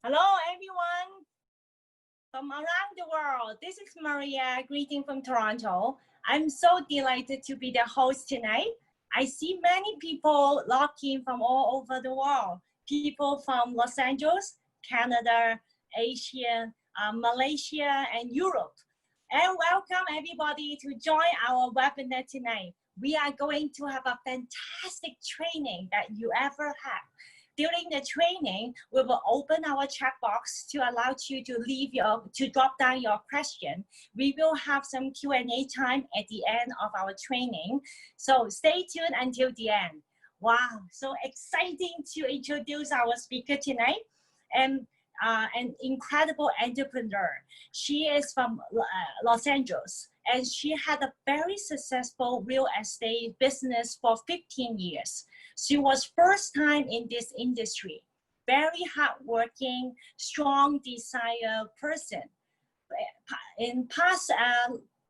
Hello, everyone from around the world. This is Maria, greeting from Toronto. I'm so delighted to be the host tonight. I see many people logged in from all over the world. People from Los Angeles, Canada, Asia, Malaysia, and Europe. And welcome everybody to join our webinar tonight. We are going to have a fantastic training that you ever have. During the training, we will open our chat box to allow you to drop down your question. We will have some Q&A time at the end of our training. So stay tuned until the end. Wow, so exciting to introduce our speaker tonight. And an incredible entrepreneur. She is from Los Angeles, and she had a very successful real estate business for 15 years. She was first time in this industry, very hardworking, strong desire person. In past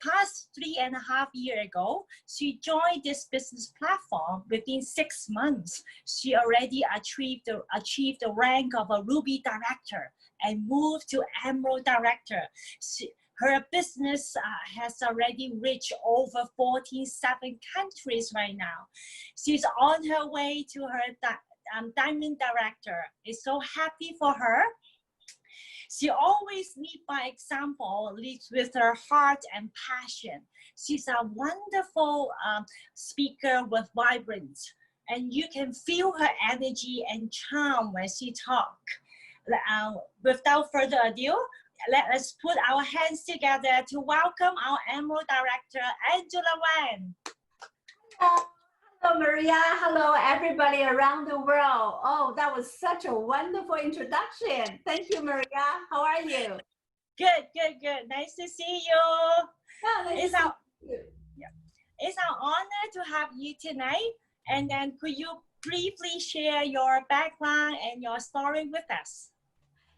3.5 years ago, she joined this business platform. Within 6 months, she already achieved the rank of a Ruby director and moved to Emerald director. Her business has already reached over 47 countries right now. She's on her way to her diamond director. It's so happy for her. She always leads by example, leads with her heart and passion. She's a wonderful speaker with vibrance, and you can feel her energy and charm when she talks. Without further ado, let us put our hands together to welcome our Emerald Director, Angela Wang. Hello, Maria. Hello, everybody around the world. Oh, that was such a wonderful introduction. Thank you, Maria. How are you? Good, good, good. Nice to see you. It's our honor to have you tonight. And then could you briefly share your background and your story with us?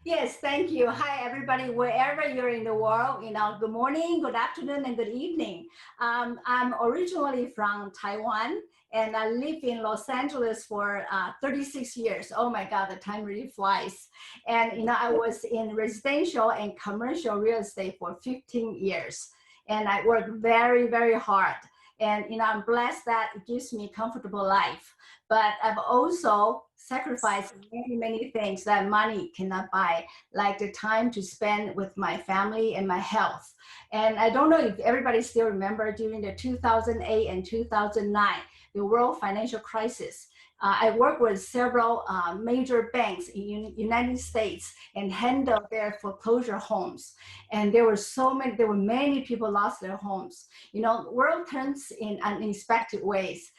Yes, thank you. Hi, everybody, wherever you're in the world. Good morning, good afternoon, and good evening. I'm originally from Taiwan, and I lived in Los Angeles for 36 years. Oh my God, the time really flies. And I was in residential and commercial real estate for 15 years. And I worked very, very hard. And I'm blessed that it gives me a comfortable life. But I've also sacrificed many, many things that money cannot buy, like the time to spend with my family and my health. And I don't know if everybody still remember during the 2008 and 2009, the world financial crisis. I worked with several major banks in United States and handled their foreclosure homes. And there were many people lost their homes. The world turns in unexpected ways,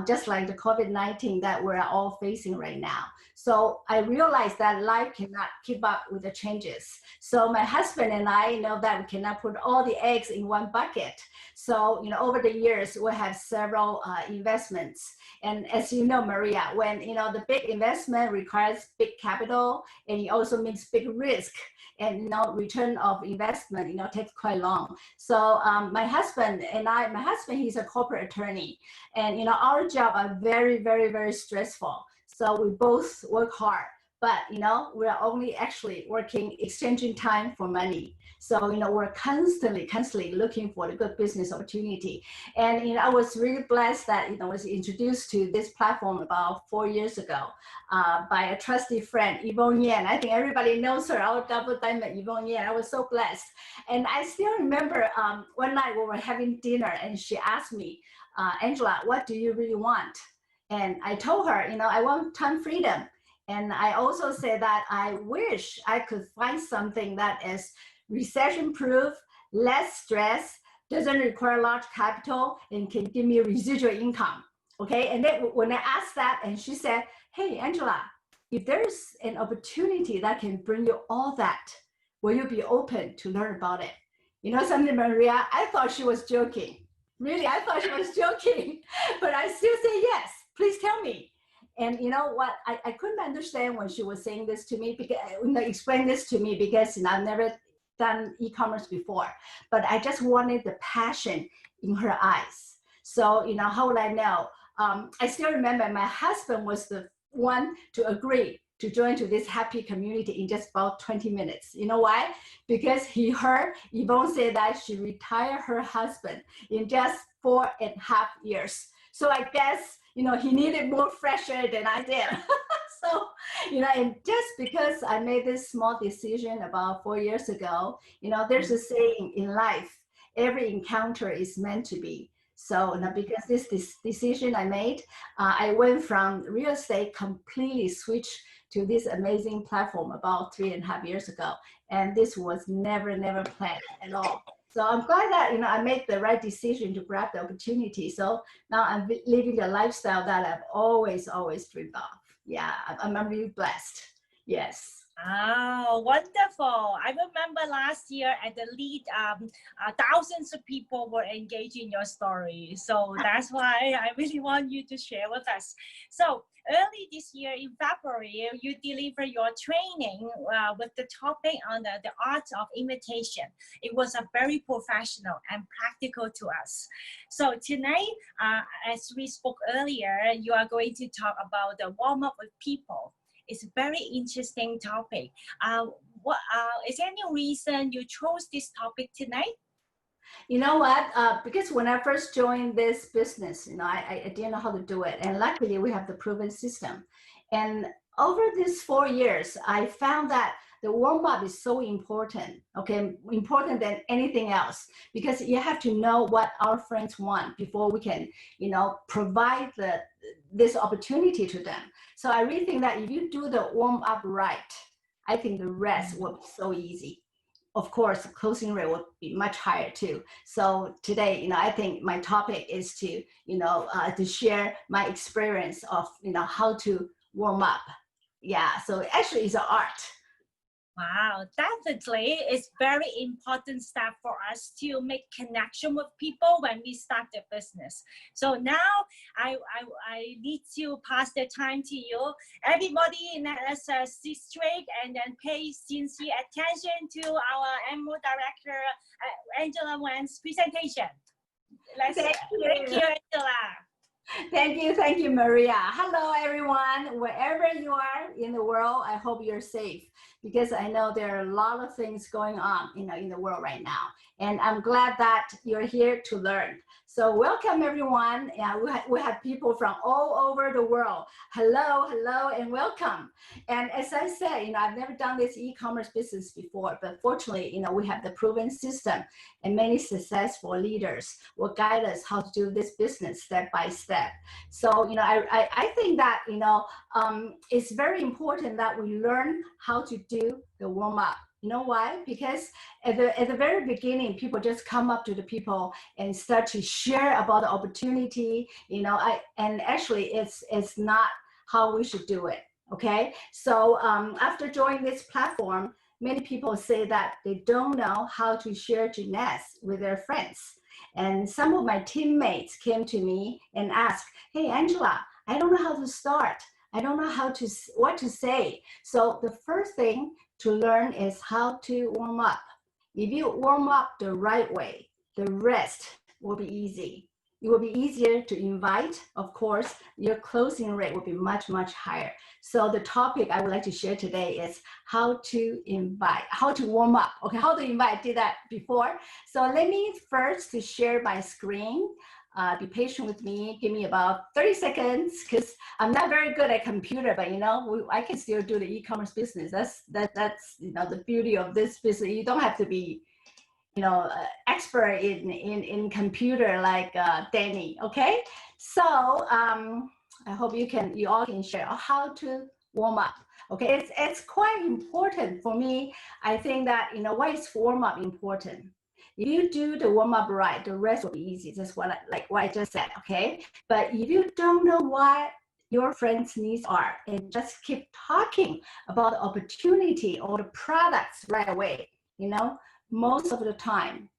just like the COVID-19 that we're all facing right now. So I realized that life cannot keep up with the changes. So my husband and I know that we cannot put all the eggs in one bucket. So, over the years, we have several investments. And as you know, Maria, when, the big investment requires big capital, and it also means big risk, and, return of investment, takes quite long. So my husband, he's a corporate attorney, and, our job are very, very, very stressful. So we both work hard, but, we're only actually working, exchanging time for money. So, we're constantly looking for a good business opportunity. And, I was really blessed that, I was introduced to this platform about 4 years ago by a trusty friend, Yvonne Yan. I think everybody knows her, our double diamond Yvonne Yan. I was so blessed. And I still remember one night we were having dinner and she asked me, Angela, what do you really want? And I told her, I want time freedom. And I also said that I wish I could find something that is recession-proof, less stress, doesn't require large capital, and can give me residual income. Okay, and then when I asked that, and she said, hey, Angela, if there's an opportunity that can bring you all that, will you be open to learn about it? Something, Maria, I thought she was joking. Really, I thought she was joking, but I still say yes, please tell me. And you know what, I couldn't understand when she was saying this to me, because explain this to me, because I've never done e-commerce before, but I just wanted the passion in her eyes. So, how would I know? I still remember my husband was the one to agree to join to this happy community in just about 20 minutes. You know why? Because he heard Yvonne say that she retired her husband in just 4.5 years. So I guess, you know, he needed more fresh air than I did. So, you know, and just because I made this small decision about 4 years ago, you know, there's a saying in life, every encounter is meant to be. So now because this decision I made, I went from real estate, completely switched to this amazing platform about 3.5 years ago. And this was never planned at all. So I'm glad that, you know, I made the right decision to grab the opportunity. So now I'm living the lifestyle that I've always dreamed of. Yeah, I'm really blessed. Yes. Oh, wonderful. I remember last year at the lead, thousands of people were engaged in your story. So that's why I really want you to share with us. So early this year in February, you delivered your training with the topic on the art of invitation. It was a very professional and practical to us. So tonight, as we spoke earlier, you are going to talk about the warm up with people. It's a very interesting topic. Is there any reason you chose this topic tonight? You know what? Because when I first joined this business, you know, I didn't know how to do it. And luckily we have the proven system. And over these 4 years, I found that the warm-up is so important, okay? Important than anything else, because you have to know what our friends want before we can, you know, provide this opportunity to them. So I really think that if you do the warm-up right, I think the rest will be so easy. Of course, the closing rate will be much higher too. So today, you know, I think my topic is to, you know, to share my experience of, you know, how to warm up. Yeah, so actually it's an art. Wow, definitely. It's very important step for us to make connection with people when we start the business. So now I need to pass the time to you. Everybody, let us sit straight and then pay sincere attention to our Emerald Director, Angela Wang's presentation. Thank you, Angela. Thank you, Maria. Hello, everyone. Wherever you are in the world, I hope you're safe, because I know there are a lot of things going on, you know, in the world right now. And I'm glad that you're here to learn. So welcome, everyone. We have people from all over the world. Hello, and welcome. And as I said, you know, I've never done this e-commerce business before, but fortunately, you know, we have the proven system, and many successful leaders will guide us how to do this business step by step. So, you know, I think that, you know, it's very important that we learn how to do the warm-up. You know why? Because at the very beginning, people just come up to the people and start to share about the opportunity. You know, and actually, it's not how we should do it. Okay. So after joining this platform, many people say that they don't know how to share Jeunesse with their friends. And some of my teammates came to me and asked, "Hey, Angela, I don't know how to start. I don't know what to say." So the first thing to learn is how to warm up. If you warm up the right way, the rest will be easy. It will be easier to invite. Of course, your closing rate will be much higher. So the topic I would like to share today is how to invite, how to warm up. Okay, how to invite, I did that before. So let me first to share my screen. Be patient with me. Give me about 30 seconds, because I'm not very good at computer, but you know, I can still do the e-commerce business. That's you know, the beauty of this business. You don't have to be, you know, expert in computer like Danny. Okay, so I hope you all can share how to warm up. Okay, it's quite important for me. I think that, you know, why is warm up important? If you do the warm up right, the rest will be easy. That's what I just said. Okay, but if you don't know what your friends' needs are and just keep talking about the opportunity or the products right away, you know, most of the time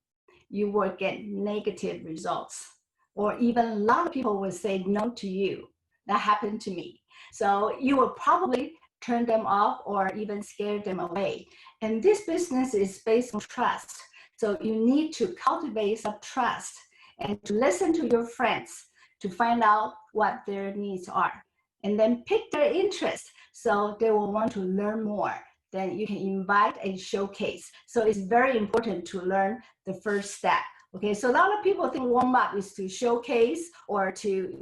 you will get negative results, or even a lot of people will say no to you. That happened to me. So you will probably turn them off or even scare them away. And this business is based on trust. So you need to cultivate some trust and to listen to your friends to find out what their needs are. and then pick their interest. So they will want to learn more. Then you can invite and showcase. So it's very important to learn the first step. Okay, so a lot of people think warm up is to showcase or to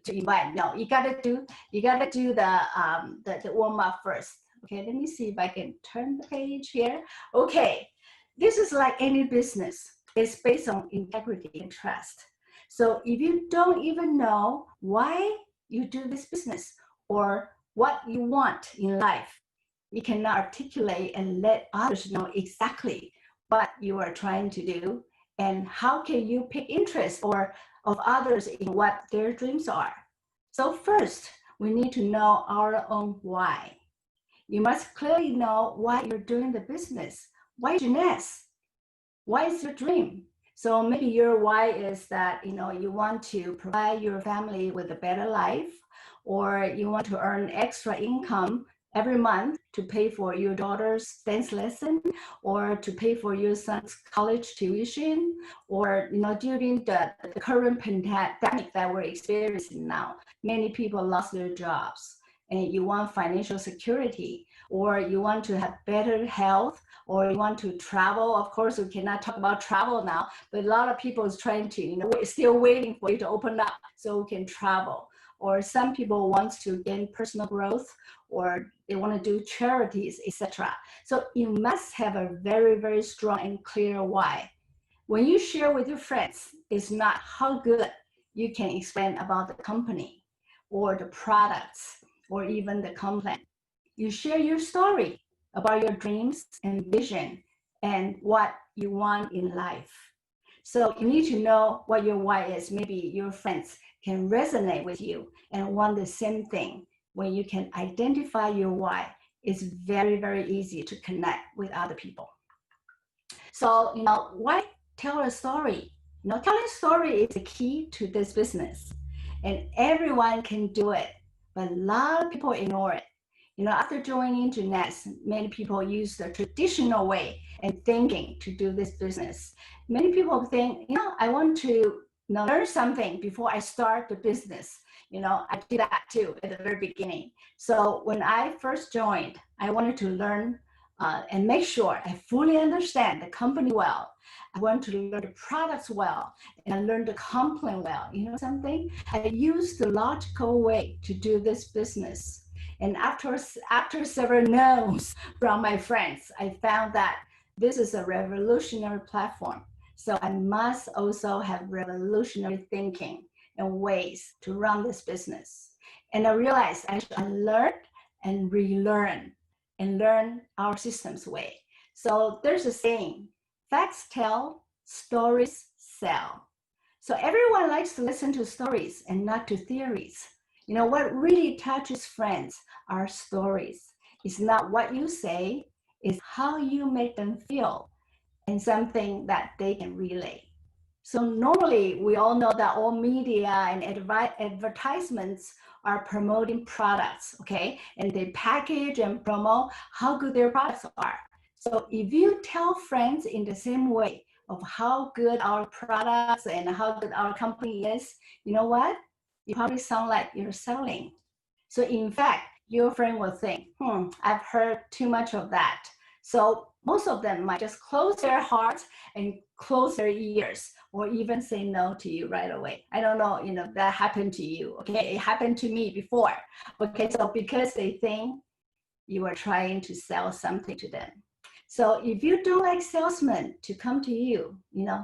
invite. No, you gotta do the warm up first. Okay, let me see if I can turn the page here. Okay, this is like any business. It's based on integrity and trust. So if you don't even know why you do this business or what you want in life, you cannot articulate and let others know exactly what you are trying to do, and how can you pick interest or of others in what their dreams are. So first, we need to know our own why. You must clearly know why you're doing the business. Why Jeunesse? Why is your dream? So maybe your why is that you want to provide your family with a better life, or you want to earn extra income every month to pay for your daughter's dance lesson, or to pay for your son's college tuition, or during the current pandemic that we're experiencing now, many people lost their jobs, and you want financial security, or you want to have better health, or you want to travel. Of course, we cannot talk about travel now, but a lot of people is trying to, we're still waiting for you to open up so we can travel. Or some people want to gain personal growth, or they want to do charities, etc. So you must have a very, very strong and clear why. When you share with your friends, it's not how good you can explain about the company or the products or even the complaint. You share your story about your dreams and vision and what you want in life. So you need to know what your why is. Maybe your friends can resonate with you and want the same thing. When you can identify your why, it's very, very easy to connect with other people. So, why tell a story? Telling a story is the key to this business, and everyone can do it, but a lot of people ignore it. After joining Jeunesse, many people use the traditional way and thinking to do this business. Many people think, I want to learn something before I start the business. I did that too at the very beginning. So when I first joined, I wanted to learn and make sure I fully understand the company well. I want to learn the products well, and I learned the complaint well. Something? I used the logical way to do this business. And after several no's from my friends, I found that this is a revolutionary platform. So I must also have revolutionary thinking and ways to run this business. And I realized I should unlearn and relearn and learn our systems way. So there's a saying, facts tell, stories sell. So everyone likes to listen to stories and not to theories. What really touches friends are stories. It's not what you say, it's how you make them feel, and something that they can relate. So normally, we all know that all media and advertisements are promoting products, okay? And they package and promote how good their products are. So if you tell friends in the same way of how good our products and how good our company is, you know what? You probably sound like you're selling. So in fact, your friend will think, I've heard too much of that. So most of them might just close their hearts and close their ears, or even say no to you right away. I don't know, that happened to you, okay? It happened to me before, okay? So because they think you are trying to sell something to them. So if you don't like salesmen to come to you,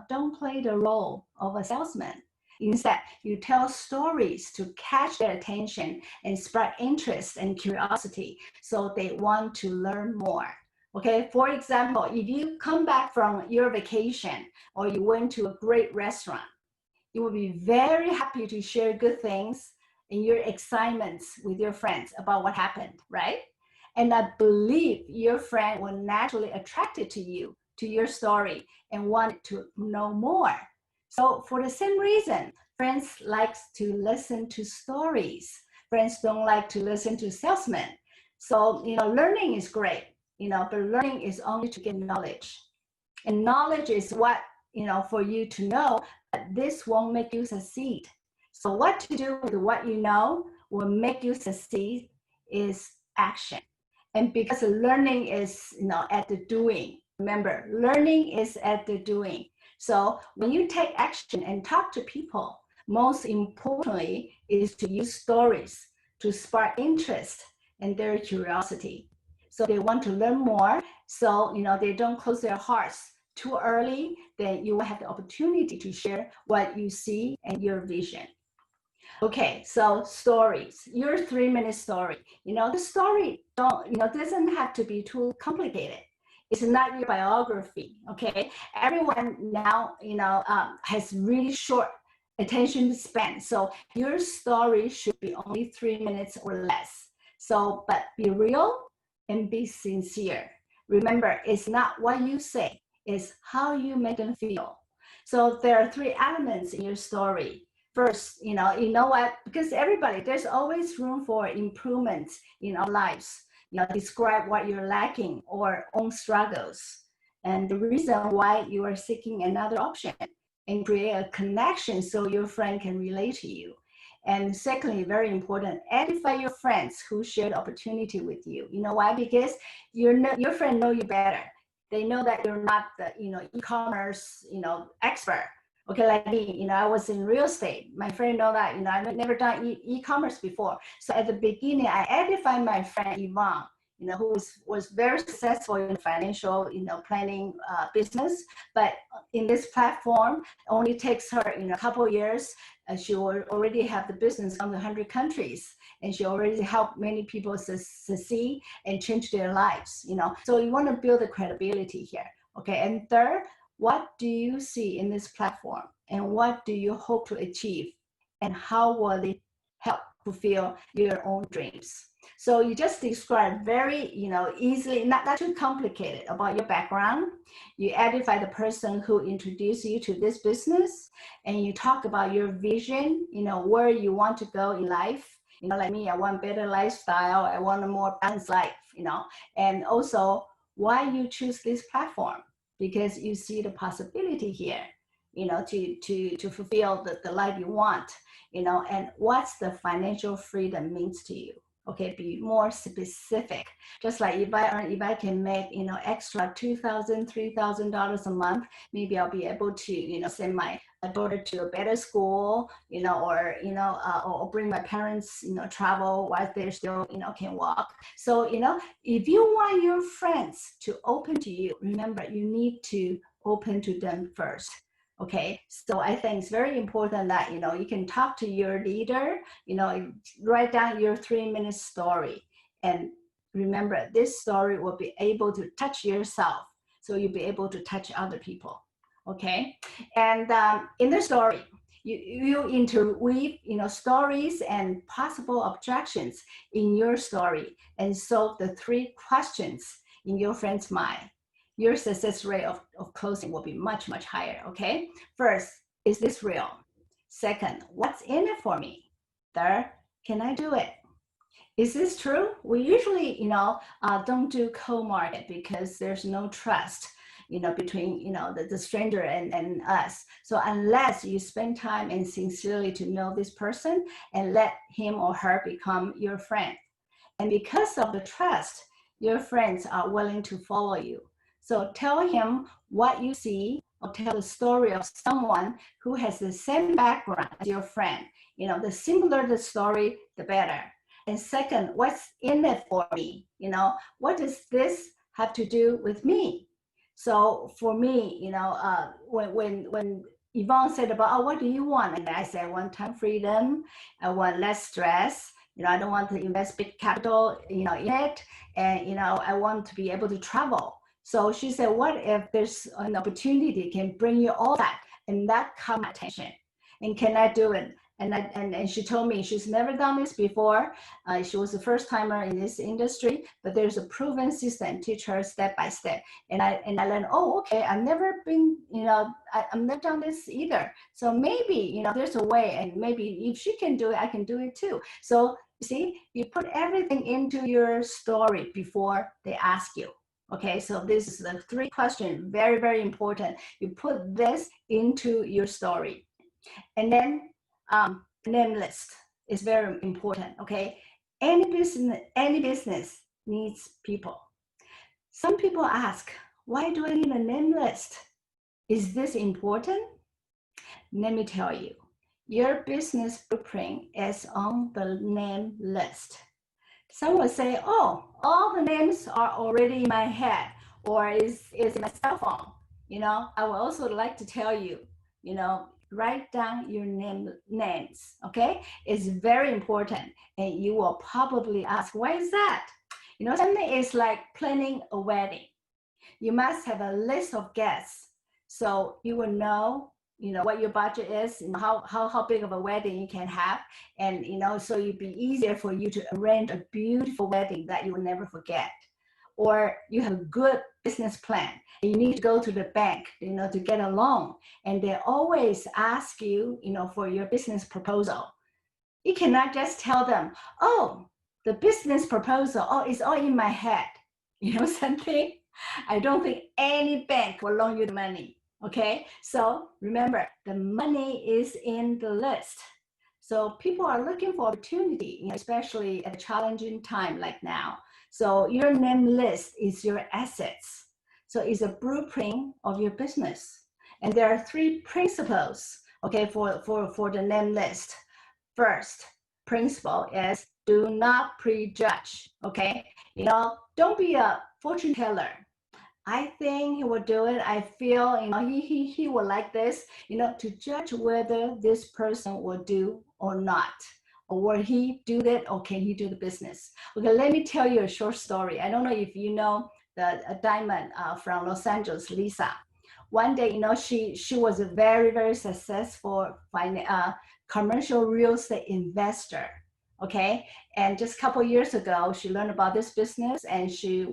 don't play the role of a salesman. Instead, you tell stories to catch their attention and spark interest and curiosity so they want to learn more. Okay, for example, if you come back from your vacation or you went to a great restaurant, you will be very happy to share good things and your excitements with your friends about what happened, right? And I believe your friend will naturally attracted to you, to your story, and want to know more. So for the same reason, friends like to listen to stories. Friends don't like to listen to salesmen. So, learning is great, but learning is only to get knowledge. And knowledge is what, for you to know, but this won't make you succeed. So what to do with what you know? will make you succeed is action. And because learning is, at the doing. Remember, learning is at the doing. So when you take action and talk to people, most importantly is to use stories to spark interest and their curiosity. So they want to learn more. So, they don't close their hearts too early, then you will have the opportunity to share what you see and your vision. Okay, so stories, your 3-minute story. The story doesn't have to be too complicated. It's not your biography, okay? Everyone now, has really short attention span. So your story should be only 3 minutes or less. So, but be real and be sincere. Remember, it's not what you say, it's how you make them feel. So there are 3 elements in your story. First, you know what, because there's always room for improvements in our lives. Describe what you're lacking or own struggles and the reason why you are seeking another option, and create a connection so your friend can relate to you. And secondly, very important, edify your friends who share the opportunity with you. You know why? Because your friend know you better. They know that you're not the e-commerce expert. Okay, like me, I was in real estate. My friend know that, I've never done e-commerce before. So at the beginning, I edified my friend Yvonne, who was very successful in financial, planning business. But in this platform, only takes her, a couple of years. She will already have the business on 100 countries, and she already helped many people succeed and change their lives. So you want to build the credibility here. Okay, and third, what do you see in this platform, and what do you hope to achieve, and how will it help fulfill your own dreams? So you just describe very, easily, not too complicated, about your background. You edify the person who introduced you to this business, and you talk about your vision, where you want to go in life. Like me, I want better lifestyle. I want a more balanced life, and also why you choose this platform, because you see the possibility here, to fulfill the life you want, and what's the financial freedom means to you. Okay, be more specific. Just like if I can make, extra $2,000, $3,000 a month, maybe I'll be able to, send my daughter to a better school, or bring my parents, travel while they're still, can walk. So, if you want your friends to open to you, remember, you need to open to them first. Okay, so I think it's very important that, you can talk to your leader, write down your 3-minute story. And remember, this story will be able to touch yourself, so you'll be able to touch other people. Okay, and in the story, you interweave, stories and possible objections in your story, and solve the 3 questions in your friend's mind. Your success rate of closing will be much, much higher, okay? First, is this real? Second, what's in it for me? Third, can I do it? Is this true? We usually, don't do co-market because there's no trust, between, the stranger and us. So unless you spend time and sincerely to know this person and let him or her become your friend. And because of the trust, your friends are willing to follow you. So tell him what you see, or tell the story of someone who has the same background as your friend. The simpler the story, the better. And second, what's in it for me? What does this have to do with me? So for me, when Yvonne said about, oh, what do you want? And I said, I want time freedom. I want less stress. I don't want to invest big capital, in it. And, I want to be able to travel. So she said, what if there's an opportunity can bring you all that? And that caught my attention. And can I do it? And she told me she's never done this before. She was a first timer in this industry, but there's a proven system, teach her step by step. And I learned, oh, okay, I've never been, I've never done this either. So maybe, there's a way, and maybe if she can do it, I can do it too. So see, you put everything into your story before they ask you. Okay, so this is the 3 questions, very, very important. You put this into your story. And then name list. is very important, okay? Any business needs people. Some people ask, why do I need a name list? Is this important? Let me tell you, your business blueprint is on the name list. Some will say, oh, all the names are already in my head or is in my cell phone. I would also like to tell you, write down your names, okay? It's very important. And you will probably ask, why is that? Something is like planning a wedding. You must have a list of guests. So you will know what your budget is, how big of a wedding you can have. And, so it'd be easier for you to arrange a beautiful wedding that you will never forget. Or you have a good business plan. You need to go to the bank, to get a loan. And they always ask you, for your business proposal. You cannot just tell them, oh, the business proposal, oh, it's all in my head. Something? I don't think any bank will loan you the money. Okay, so remember, the money is in the list. So people are looking for opportunity, especially at a challenging time like now. So your name list is your assets. So it's a blueprint of your business. And there are 3 principles, okay, for the name list. First principle is do not prejudge, okay? Don't be a fortune teller. I think he will do it. I feel, he will like this, to judge whether this person will do or not, or will he do that, or can he do the business? Okay, let me tell you a short story. I don't know if you know the diamond from Los Angeles, Lisa. One day, she was a very, very successful commercial real estate investor. Okay, and just a couple of years ago, she learned about this business, and she had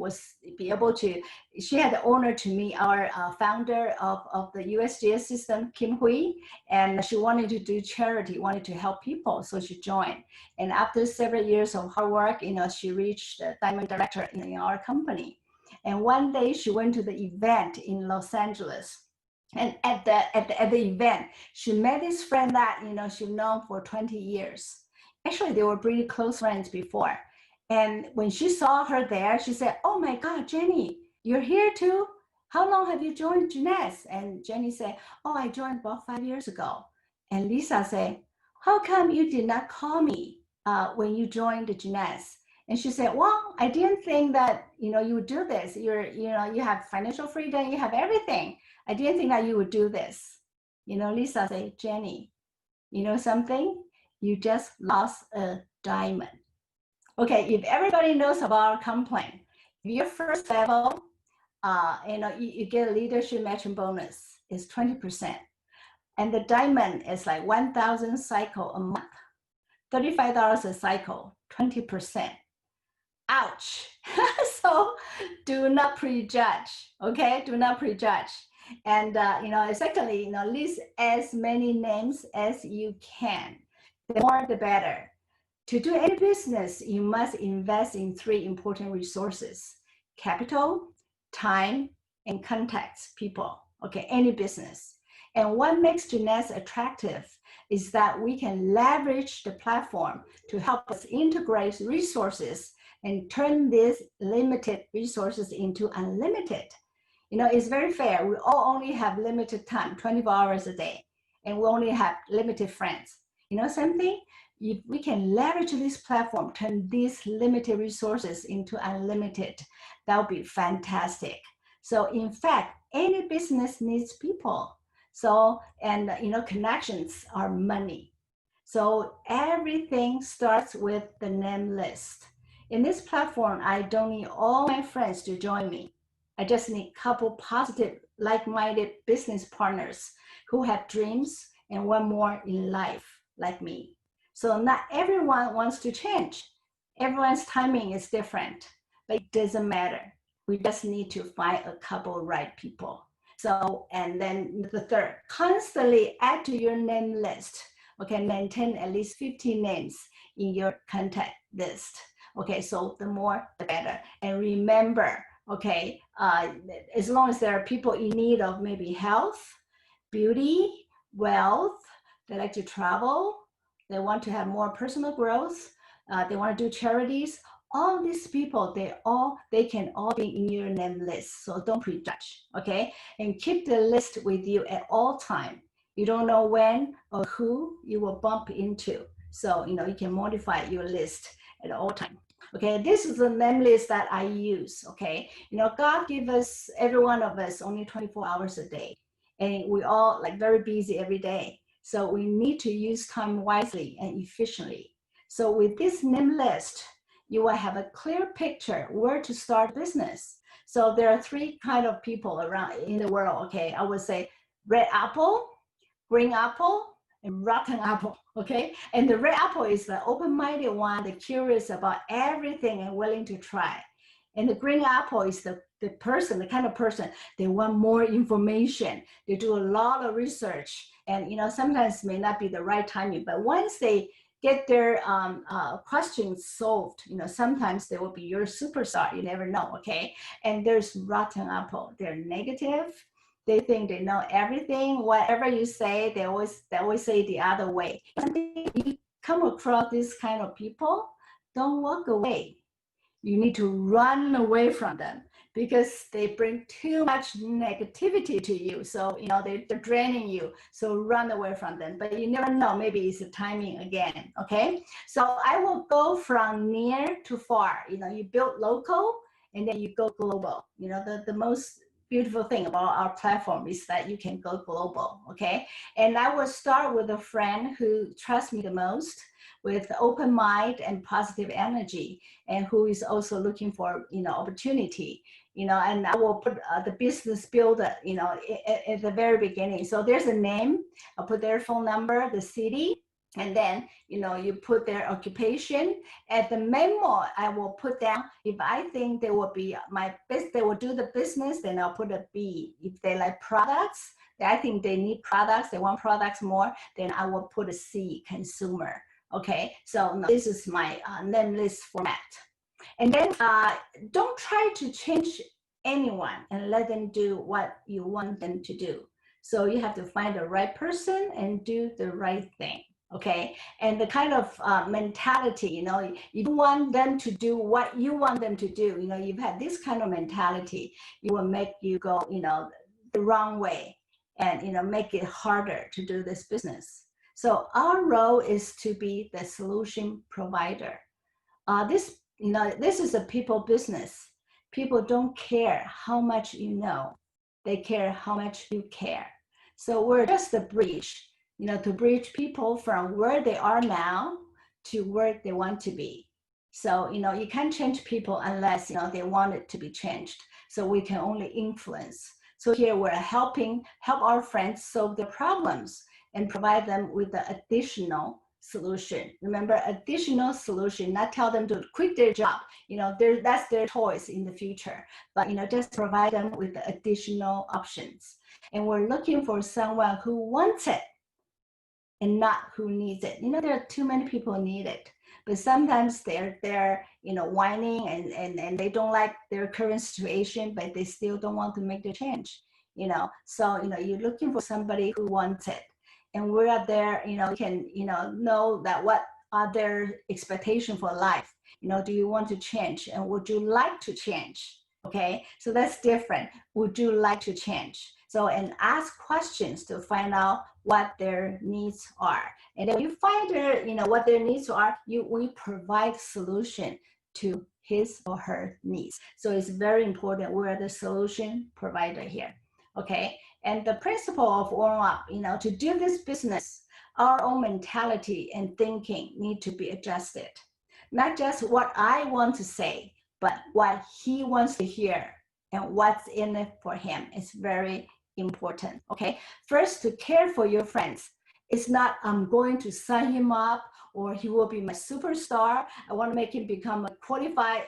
the honor to meet our founder of the USGS system, Kim Hui, and she wanted to do charity, wanted to help people, so she joined. And after several years of hard work, she reached the diamond director in our company. And one day she went to the event in Los Angeles. And at the event, she met this friend that, she's known for 20 years. Actually, they were pretty close friends before. And when she saw her there, she said, oh my God, Jenny, you're here too? How long have you joined Jeunesse? And Jenny said, oh, I joined about 5 years ago. And Lisa said, how come you did not call me when you joined the Jeunesse? And she said, well, I didn't think that, you would do this. You have financial freedom, you have everything. I didn't think that you would do this. Lisa said, Jenny, you know something? You just lost a diamond. Okay, if everybody knows about our complaint, if your first level, you get a leadership matching bonus, is 20%. And the diamond is like 1,000 cycle a month, $35 a cycle, 20%. Ouch. So do not prejudge, okay? Do not prejudge. And, secondly, list as many names as you can. The more, the better. To do any business, you must invest in 3 important resources: capital, time, and contacts, people. Okay, any business. And what makes Jeunesse attractive is that we can leverage the platform to help us integrate resources and turn these limited resources into unlimited. It's very fair. We all only have limited time, 24 hours a day, and we only have limited friends. Something? If we can leverage this platform, turn these limited resources into unlimited, that would be fantastic. So in fact, any business needs people. So, and connections are money. So everything starts with the name list. In this platform, I don't need all my friends to join me. I just need a couple positive, like-minded business partners who have dreams and want more in life, like me. So not everyone wants to change. Everyone's timing is different, but it doesn't matter. We just need to find a couple right people. So, and then the third, constantly add to your name list. Okay, maintain at least 50 names in your contact list. Okay, so the more, the better. And remember, okay, as long as there are people in need of maybe health, beauty, wealth, they like to travel, they want to have more personal growth, they want to do charities. All these people, they can all be in your name list. So don't prejudge, okay? And keep the list with you at all time. You don't know when or who you will bump into. So, you know, you can modify your list at all time. Okay, this is the name list that I use, okay? You know, God give us, every one of us, only 24 hours a day. And we all like very busy every day. So we need to use time wisely and efficiently. So with this name list, you will have a clear picture where to start business. So there are three kind of people around in the world, okay? I would say red apple, green apple, and rotten apple, okay? And the red apple is the open-minded one, the curious about everything and willing to try. And the green apple is the person, the kind of person, they want more information. They do a lot of research, and you know, sometimes may not be the right timing, but once they get their questions solved, you know, sometimes they will be your superstar. You never know, okay? And there's rotten apple. They're negative. They think they know everything. Whatever you say, they always say the other way. If you come across this kind of people, don't walk away. You need to run away from them because they bring too much negativity to you. So, you know, they're draining you. So run away from them. But you never know, maybe it's the timing again, okay? So I will go from near to far. You know, you build local and then you go global. You know, the most beautiful thing about our platform is that you can go global, okay? And I will start with a friend who trusts me the most, with open mind and positive energy, and who is also looking for, you know, opportunity, you know, and I will put the business builder, you know, at the very beginning. So there's a name, I'll put their phone number, the city, and then, you know, you put their occupation. At the memo, I will put down, if I think they will be they will do the business, then I'll put a B. If they like products, I think they need products, they want products more, then I will put a C, consumer. Okay, so this is my name list format. And then don't try to change anyone and let them do what you want them to do. So you have to find the right person and do the right thing. Okay, and the kind of mentality, you know, you don't want them to do what you want them to do. You know, you've had this kind of mentality, it will make you go, you know, the wrong way, and, you know, make it harder to do this business. So our role is to be the solution provider. This is a people business. People don't care how much you know. They care how much you care. So we're just a bridge, you know, to bridge people from where they are now to where they want to be. So, you know, you can't change people unless, you know, they want it to be changed. So we can only influence. So here we're help our friends solve their problems and provide them with the additional solution. Remember, additional solution, not tell them to quit their job. You know, that's their choice in the future. But, you know, just provide them with the additional options. And we're looking for someone who wants it and not who needs it. You know, there are too many people who need it. But sometimes they're you know, whining and they don't like their current situation, but they still don't want to make the change. You know, so, you know, you're looking for somebody who wants it. And we're out there, you know, can, you know that what are their expectations for life. You know, do you want to change? And would you like to change? Okay, so that's different. Would you like to change? So, and ask questions to find out what their needs are. And then you find their, you know, what their needs are, we provide solution to his or her needs. So it's very important. We're the solution provider here. Okay, and the principle of WarmUp, you know, to do this business, our own mentality and thinking need to be adjusted. Not just what I want to say, but what he wants to hear and what's in it for him is very important. Okay, first, to care for your friends. It's not I'm going to sign him up or he will be my superstar. I want to make him become a qualified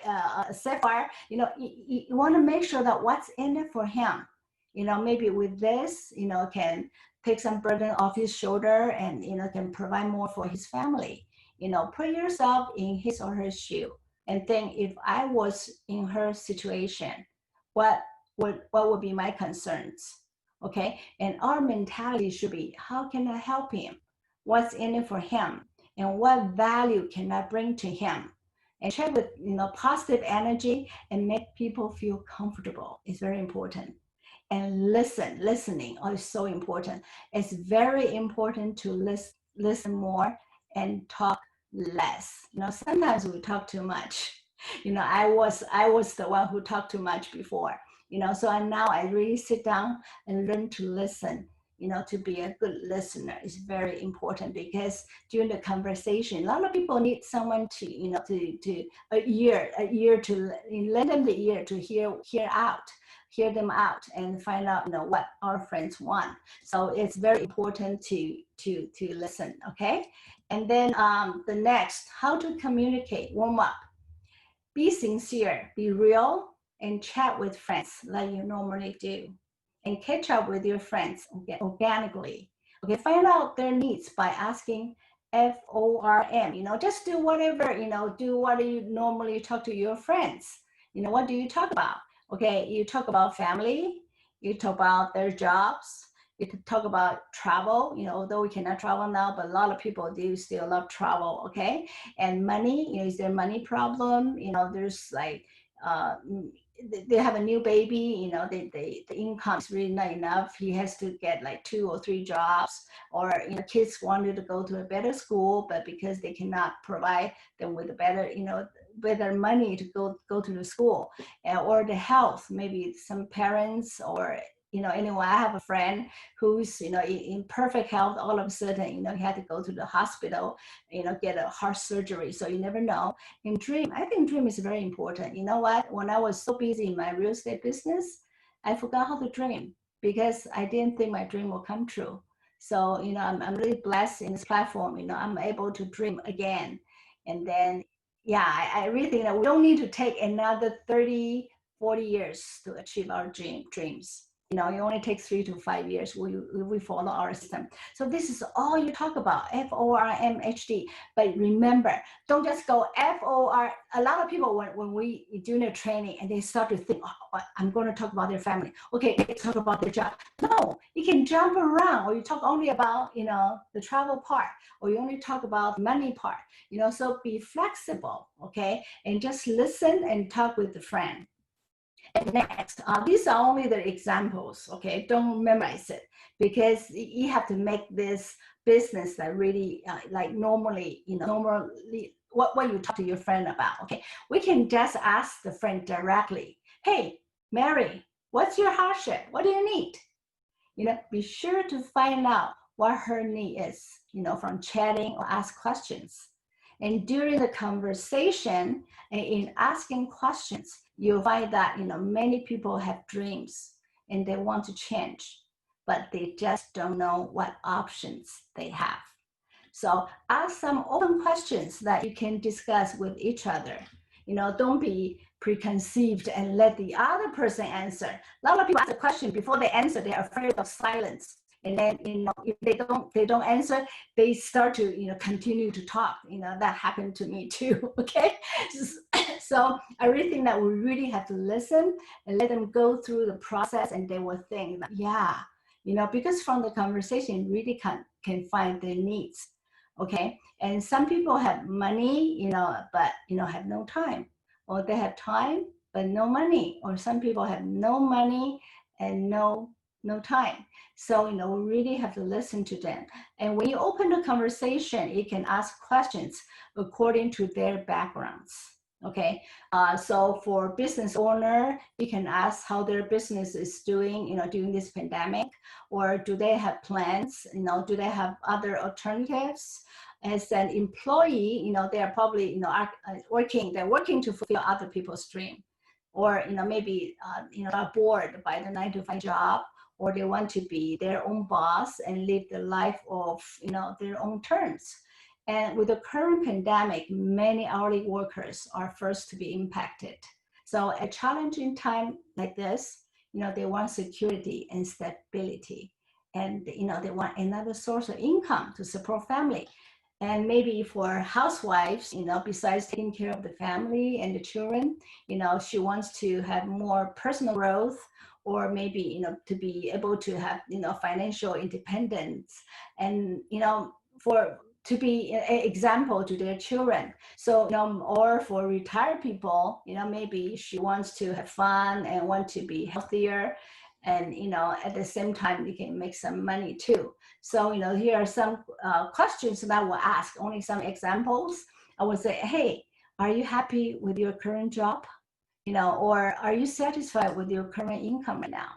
sapphire. You know, you want to make sure that what's in it for him. You know, maybe with this, you know, can take some burden off his shoulder and, you know, can provide more for his family. You know, put yourself in his or her shoe and think, if I was in her situation, what would be my concerns? Okay, and our mentality should be, how can I help him? What's in it for him? and what value can I bring to him? And chat with positive energy and make people feel comfortable is very important. And listening is so important. It's very important to listen more and talk less. Sometimes we talk too much. I was the one who talked too much before. So now I really sit down and learn to listen. To be a good listener is very important, because during the conversation, a lot of people need someone to to a ear to lend them the ear to hear them out and find out what our friends want. So it's very important to listen. Okay. And then the next, how to communicate, warm up. Be sincere, be real, and chat with friends like you normally do. And catch up with your friends organically. Okay, find out their needs by asking FORM. Just do whatever, do what you normally talk to your friends. What do you talk about? Okay, you talk about family, you talk about their jobs, you talk about travel, although we cannot travel now, but a lot of people do still love travel. Okay. And money, is there money problem? There's like they have a new baby, the income is really not enough. He has to get like 2 or 3 jobs, or kids wanted to go to a better school, but because they cannot provide them with a better money to go to the school, or the health, maybe some parents or anyway, I have a friend who's in perfect health. All of a sudden, he had to go to the hospital, get a heart surgery. So you never know. And dream, I think dream is very important. You know what? When I was so busy in my real estate business, I forgot how to dream, because I didn't think my dream would come true. So I'm really blessed in this platform. I'm able to dream again. And then yeah, I really think that we don't need to take another 30, 40 years to achieve our dreams. It only takes 3 to 5 years. We follow our system. So this is all you talk about, FORMHD. But remember, don't just go FOR. A lot of people, when we do the training and they start to think, oh, I'm going to talk about their family. Okay, they talk about their job. No, you can jump around, or you talk only about, the travel part, or you only talk about the money part, so be flexible, okay? And just listen and talk with the friend. And next, these are only the examples, okay? Don't memorize it, because you have to make this business that really like normally, normally what you talk to your friend about, okay? We can just ask the friend directly, hey, Mary, what's your hardship? What do you need? Be sure to find out what her need is, from chatting or ask questions. And during the conversation and in asking questions, you'll find that many people have dreams and they want to change, but they just don't know what options they have. So ask some open questions that you can discuss with each other. Don't be preconceived and let the other person answer. A lot of people ask a question, before they answer, they're afraid of silence. And then, if they don't answer, they start to, continue to talk. That happened to me too, okay? So I really think that we really have to listen and let them go through the process, and they will think that, yeah, because from the conversation, you really can find their needs, okay? And some people have money, but, have no time, or they have time, but no money, or some people have no money and no time. So, we really have to listen to them. And when you open the conversation, you can ask questions according to their backgrounds. Okay, so for business owner, you can ask how their business is doing, during this pandemic, or do they have plans? Do they have other alternatives? As an employee, they are probably, they're working to fulfill other people's dream, or maybe are bored by the 9-to-5 job, or they want to be their own boss and live the life of their own terms. And with the current pandemic, many hourly workers are first to be impacted. So a challenging time like this, they want security and stability, and they want another source of income to support family. And maybe for housewives, besides taking care of the family and the children, she wants to have more personal growth, or maybe, to be able to have, financial independence. And, for to be an example to their children. So, or for retired people, maybe she wants to have fun and want to be healthier. And, at the same time, you can make some money too. So, here are some questions that I will ask, only some examples. I would say, hey, are you happy with your current job? Or are you satisfied with your current income right now?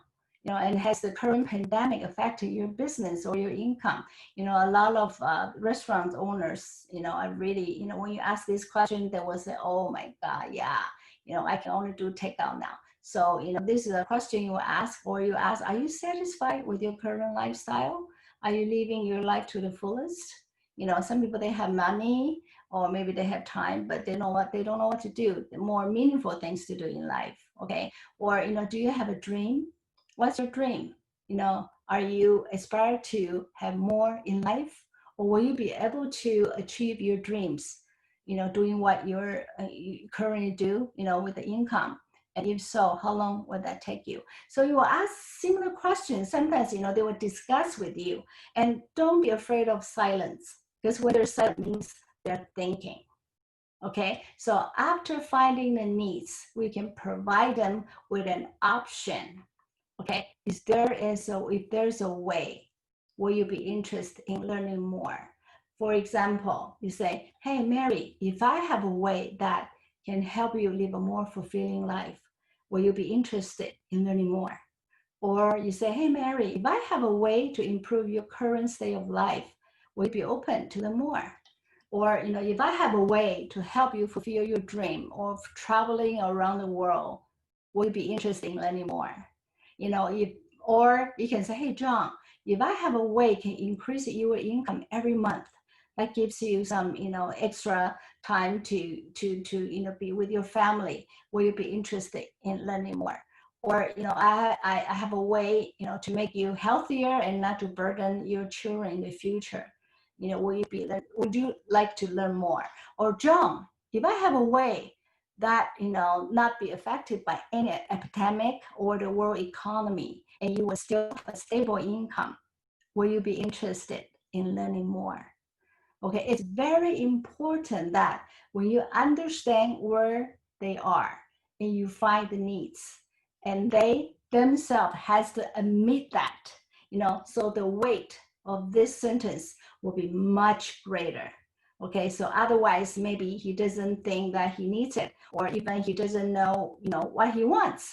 And has the current pandemic affected your business or your income? A lot of restaurant owners, are really, when you ask this question, they will say, oh my God, yeah, I can only do takeout now. So, this is a question you ask, or you ask, are you satisfied with your current lifestyle? Are you living your life to the fullest? Some people, they have money, or maybe they have time, but they don't know what to do, the more meaningful things to do in life, okay? Or, do you have a dream? What's your dream? Are you aspire to have more in life? Or will you be able to achieve your dreams, doing what you currently do, with the income? And if so, how long would that take you? So you will ask similar questions. Sometimes, they will discuss with you. And don't be afraid of silence, because when there's silence, means they're thinking. Okay, so after finding the needs, we can provide them with an option. Okay, if there's a way, will you be interested in learning more? For example, you say, hey, Mary, if I have a way that can help you live a more fulfilling life, will you be interested in learning more? Or you say, hey, Mary, if I have a way to improve your current state of life, will you be open to learn more? Or, if I have a way to help you fulfill your dream of traveling around the world, will you be interested in learning more? Or you can say, hey, John, if I have a way can increase your income every month, that gives you some, extra time to be with your family, will you be interested in learning more? Or, I have a way, to make you healthier and not to burden your children in the future. Would you like to learn more? Or John, if I have a way that, not be affected by any epidemic or the world economy, and you will still have a stable income, will you be interested in learning more? Okay, it's very important that when you understand where they are and you find the needs, and they themselves has to admit that, so the weight of this sentence will be much greater. Okay, so otherwise maybe he doesn't think that he needs it, or even he doesn't know, what he wants.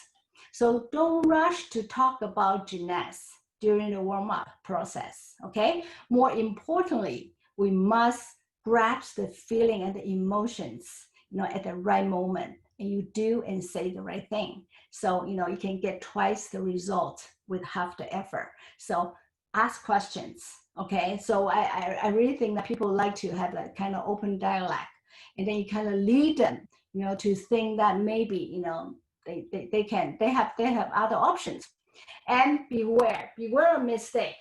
So don't rush to talk about Jeunesse during the warm-up process, okay? More importantly, we must grasp the feeling and the emotions, at the right moment, and you do and say the right thing. So, you can get twice the result with half the effort. So ask questions, okay? So I really think that people like to have that kind of open dialogue, and then you kind of lead them, to think that maybe, they have other options. And beware of mistake,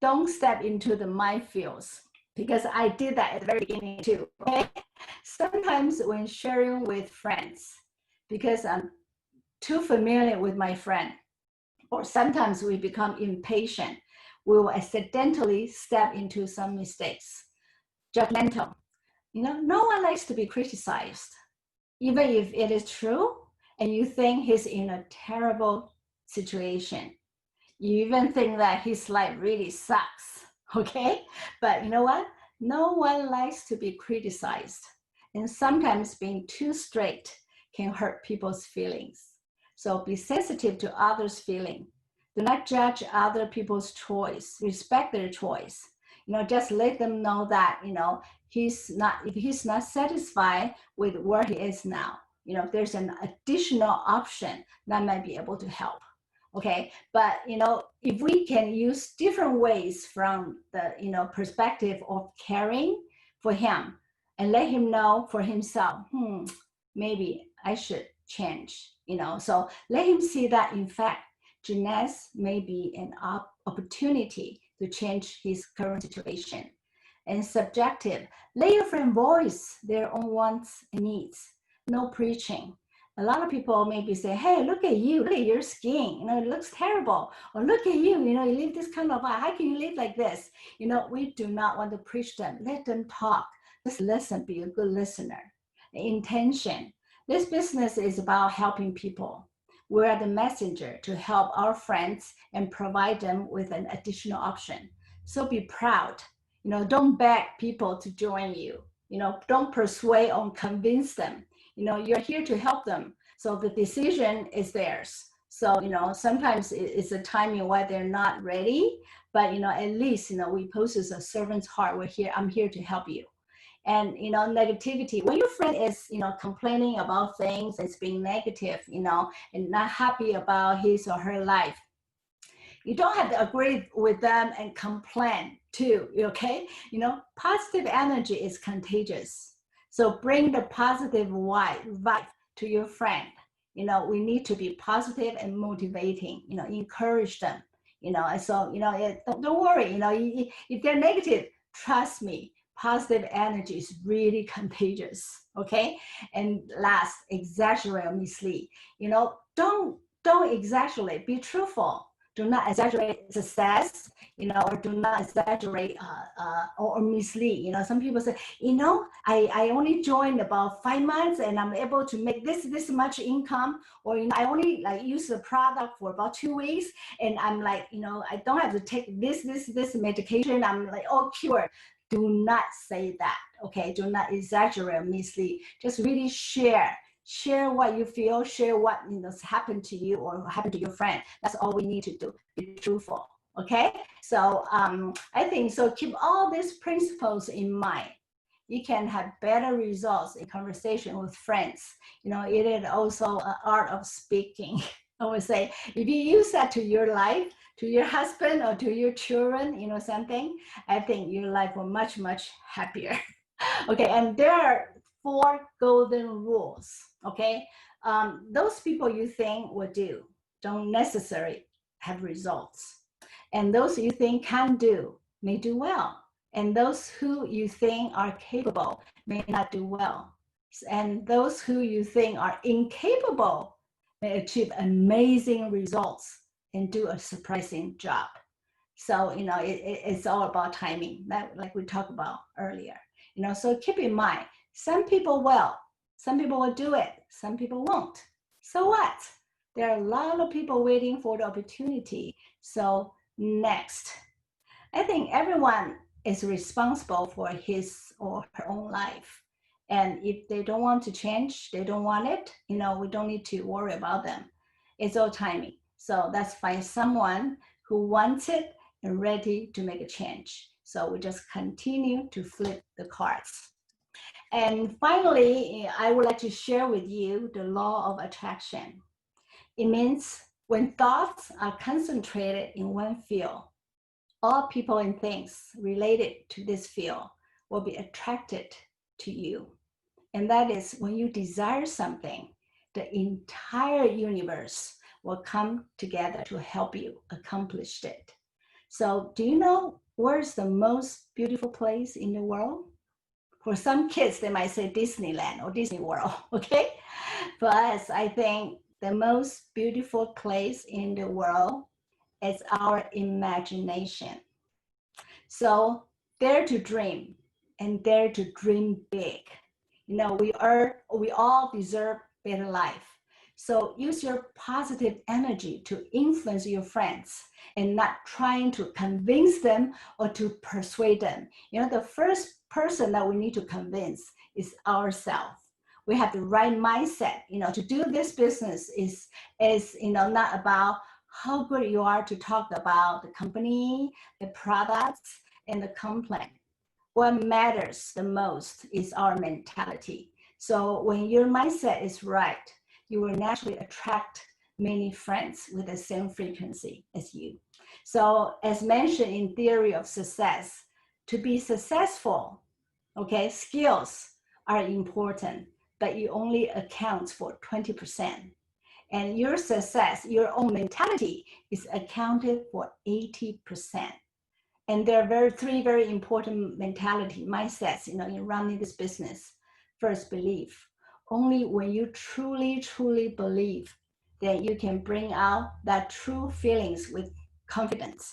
don't step into the minefields, because I did that at the very beginning too, okay? Sometimes when sharing with friends, because I'm too familiar with my friend, or sometimes we become impatient, we will accidentally step into some mistakes. Judgmental. No one likes to be criticized, even if it is true, and you think he's in a terrible situation. You even think that his life really sucks, okay? But you know what? No one likes to be criticized. And sometimes being too straight can hurt people's feelings. So be sensitive to others' feeling. Do not judge other people's choice. Respect their choice. Just let them know that, if he's not satisfied with where he is now, there's an additional option that might be able to help. Okay, but if we can use different ways from the perspective of caring for him, and let him know for himself, maybe I should change. So let him see that in fact Jeunesse may be an opportunity to change his current situation. And subjective, let your friend voice their own wants and needs. No preaching. A lot of people maybe say, hey, look at you, look at your skin, you know, it looks terrible. Or look at you, you know, you live this kind of life. How can you live like this? You know, we do not want to preach them. Let them talk. Just listen, be a good listener. The intention. This business is about helping people. We're the messenger to help our friends and provide them with an additional option. So be proud. You know, don't beg people to join you. You know, don't persuade or convince them. You know, you're here to help them. So the decision is theirs. So, you know, sometimes it's a timing why they're not ready, but, you know, at least, you know, we possess a servant's heart. We're here, I'm here to help you. And, you know, negativity, when your friend is, you know, complaining about things, it's being negative, you know, and not happy about his or her life, you don't have to agree with them and complain too, okay? You know, positive energy is contagious. So bring the positive vibe to your friend. You know, we need to be positive and motivating, you know, encourage them, you know, and so, you know, don't worry, you know, if they're negative, trust me, positive energy is really contagious, okay? And last, exaggerate or mislead. You know, don't exaggerate, be truthful. Do not exaggerate success, you know, or do not exaggerate or mislead. You know, some people say, you know, I only joined about 5 months and I'm able to make this much income, or, you know, I only like use the product for about 2 weeks and I'm like, you know, I don't have to take this medication. I'm like all cured. Do not say that, okay? Do not exaggerate or mislead. Just really share what you feel, share what, you know, happened to you or happened to your friend. That's all we need to do, be truthful, okay? So I think, so keep all these principles in mind. You can have better results in conversation with friends. You know, it is also an art of speaking. I would say, if you use that to your life, to your husband or to your children, you know, something, I think your life will much, much happier. Okay, and there are 4 golden rules, okay? Those people you think will do don't necessarily have results. And those you think can do may do well. And those who you think are capable may not do well. And those who you think are incapable may achieve amazing results and do a surprising job. So, you know, it's all about timing, like we talked about earlier. You know, so keep in mind, some people will, some people will do it, some people won't. So what? There are a lot of people waiting for the opportunity. So next, I think everyone is responsible for his or her own life. And if they don't want to change, they don't want it, you know, we don't need to worry about them. It's all timing. So let's find someone who wants it and ready to make a change. So we just continue to flip the cards. And finally, I would like to share with you the law of attraction. It means when thoughts are concentrated in one field, all people and things related to this field will be attracted to you. And that is when you desire something, the entire universe will come together to help you accomplish it. So do you know where's the most beautiful place in the world? For some kids, they might say Disneyland or Disney World, okay? For us, I think the most beautiful place in the world is our imagination. So dare to dream and dare to dream big. You know, we all deserve better life. So use your positive energy to influence your friends and not trying to convince them or to persuade them. You know, the first person that we need to convince is ourselves. We have the right mindset. You know, to do this business is you know, not about how good you are to talk about the company, the products, and the complaint. What matters the most is our mentality. So when your mindset is right, you will naturally attract many friends with the same frequency as you. So as mentioned in theory of success, to be successful, okay, skills are important, but you only account for 20%. And your success, your own mentality is accounted for 80%. And there are 3 very important mentality mindsets, you know, in running this business. First, belief. only when you truly, truly believe, then you can bring out that true feelings with confidence.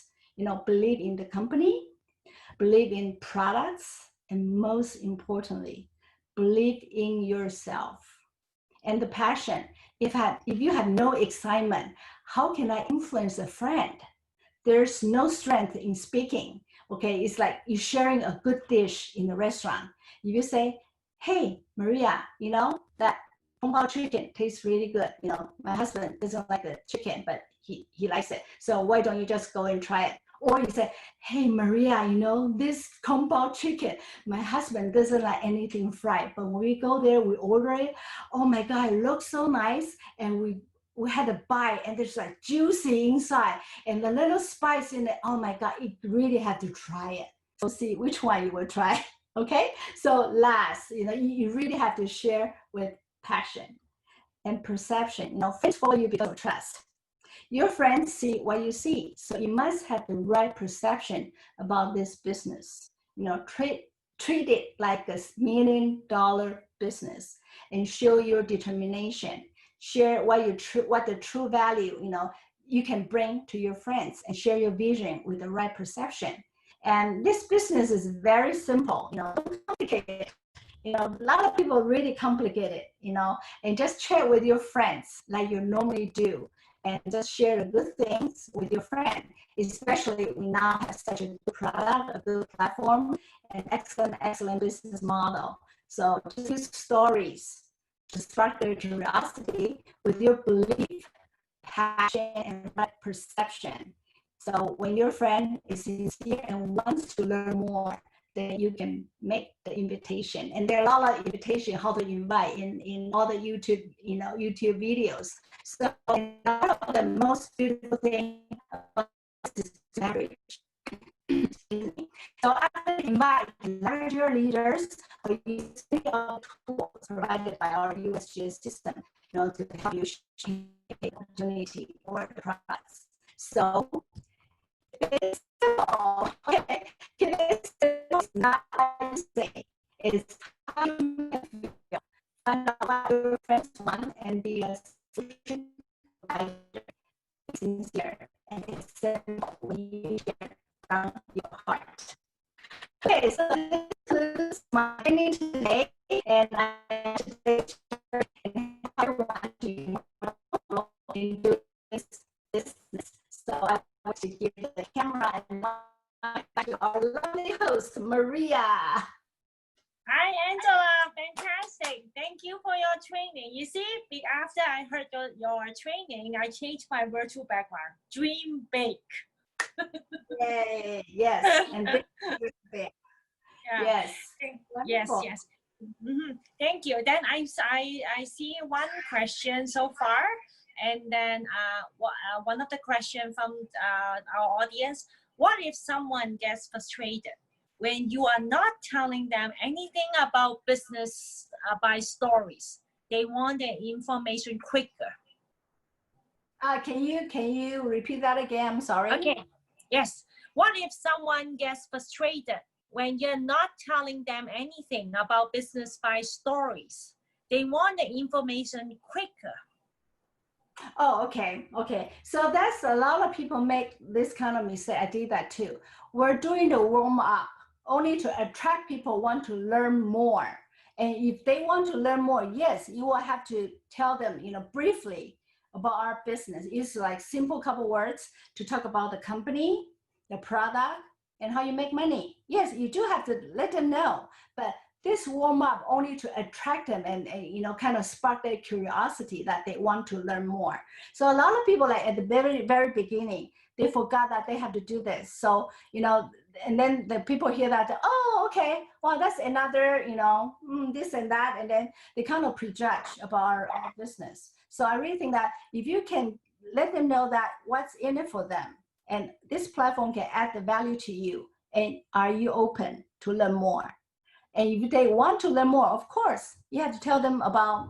Believe in the company, believe in products, and most importantly, believe in yourself. And the passion. If you have no excitement, how can I influence a friend? There's no strength in speaking. Okay, it's like you're sharing a good dish in a restaurant. If you say, hey, Maria, that Kung Pao chicken tastes really good. My husband doesn't like the chicken, but he likes it. So why don't you just go and try it? Or you say, hey, Maria, this Kung Pao chicken, my husband doesn't like anything fried, but when we go there, we order it. Oh my God, it looks so nice. And we had a bite and there's like juicy inside and the little spice in it. Oh my God, you really have to try it. So see which one you will try. Okay. So last, you really have to share with passion and perception. Friends follow you because of trust. Your friends see what you see. So you must have the right perception about this business. Treat it like a $1 million business and show your determination. Share what the true value, you can bring to your friends and share your vision with the right perception. And this business is very simple, don't complicate it. A lot of people really complicate it, and just share with your friends like you normally do. And just share the good things with your friend, especially we now have such a good product, a good platform, an excellent business model. So just use stories to spark their curiosity with your belief, passion, and right perception. So when your friend is sincere and wants to learn more, then you can make the invitation. And there are a lot of invitation how to invite in all the YouTube videos. So one of the most beautiful thing about this marriage. So I would invite larger leaders or use tools provided by our USGS system, to help you shape the opportunity or the products. So it's simple. Okay, it's not say. It's how you feel. Find out what your friends want and be a solution provider. It's sincere and it's simple when you share from your heart. Okay, so this concludes my training today, and I want to do this business. So I want to give the camera and back to our lovely host, Maria. Hi, Angela. Fantastic. Thank you for your training. You see, after I heard your training, I changed my virtual background. Dream big. Yay, yes. And big. Yeah. Yes. Yes. Mm-hmm. Thank you. Then I see one question so far, and then one of the questions from our audience: what if someone gets frustrated when you are not telling them anything about business by stories? They want the information quicker. Can you repeat that again? I'm sorry. Okay. Yes. What if someone gets frustrated when you're not telling them anything about business by stories? They want the information quicker. Oh, okay. So that's a lot of people make this kind of mistake. I did that too. We're doing the warm up only to attract people want to learn more. And if they want to learn more, yes, you will have to tell them, briefly about our business. It's like simple couple words to talk about the company, the product, and how you make money. Yes, you do have to let them know, but this warm up only to attract them and kind of spark their curiosity that they want to learn more. So a lot of people, like at the very, very beginning, they forgot that they have to do this. So, and then the people hear that, oh, okay, well, that's another, this and that. And then they kind of prejudge about our business. So I really think that if you can let them know that what's in it for them, and this platform can add the value to you, and are you open to learn more? And if they want to learn more, of course, you have to tell them about,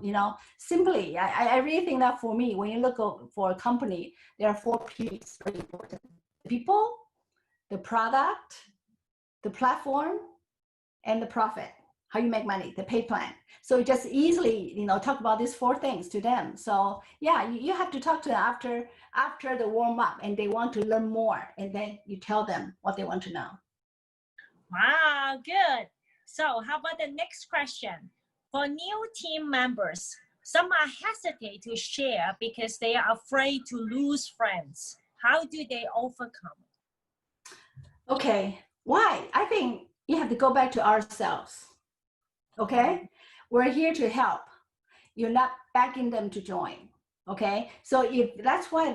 simply, I really think that for me, when you look for a company, there are 4 P's very important: the people, the product, the platform, and the profit. how you make money, the pay plan. So you just easily, talk about these 4 things to them. So yeah, you have to talk to them after the warm up and they want to learn more. And then you tell them what they want to know. Wow, good. So how about the next question? For new team members, some are hesitate to share because they are afraid to lose friends. How do they overcome? Okay, why? I think you have to go back to ourselves. Okay, we're here to help. You're not begging them to join. Okay, so if that's why